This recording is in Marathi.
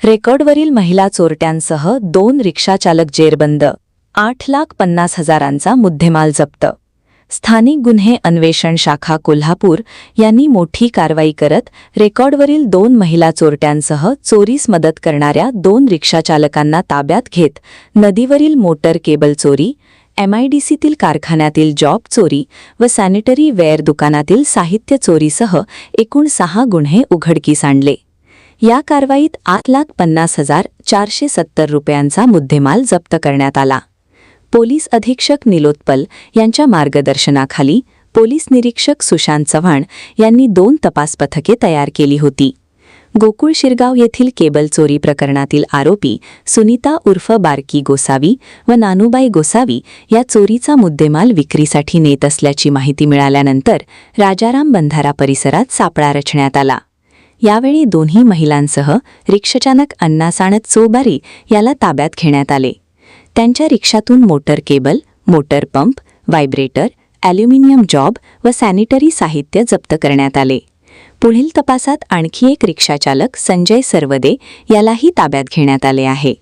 रेकॉर्डवरील महिला चोरट्यांसह 2 रिक्षाचालक जेरबंद, 8,50,000चा मुद्देमाल जप्त. स्थानिक गुन्हे अन्वेषण शाखा कोल्हापूर यांनी मोठी कारवाई करत रेकॉर्डवरील 2 महिला चोरट्यांसह चोरीस मदत करणाऱ्या 2 रिक्षाचालकांना ताब्यात घेत नदीवरील मोटर केबल चोरी, MIDCतील कारखान्यातील जॉब चोरी व सॅनिटरी वेअर दुकानातील साहित्य चोरीसह एकूण 6 गुन्हे उघडकीस आणले. या कारवाईत 8,50,470 रुपयांचा मुद्देमाल जप्त करण्यात आला. पोलीस अधीक्षक निलोत्पल यांच्या मार्गदर्शनाखाली पोलीस निरीक्षक सुशांत चव्हाण यांनी 2 तपास पथके तयार केली होती. गोकुळ शिरगाव येथील केबल चोरी प्रकरणातील आरोपी सुनीता उर्फ बारकी गोसावी व नानूबाई गोसावी या चोरीचा मुद्देमाल विक्रीसाठी नेत असल्याची माहिती मिळाल्यानंतर राजाराम बंधारा परिसरात सापळा रचण्यात आला. यावेळी दोन्ही महिलांसह रिक्षाचालक अण्णासाणत चोबारी याला ताब्यात घेण्यात आले. त्यांच्या रिक्षातून motor cable, motor pump, vibrator, aluminium job व सॅनिटरी साहित्य जप्त करण्यात आले. पुढील तपासात आणखी एक रिक्षाचालक संजय सरवदे यालाही ताब्यात घेण्यात आले आहे.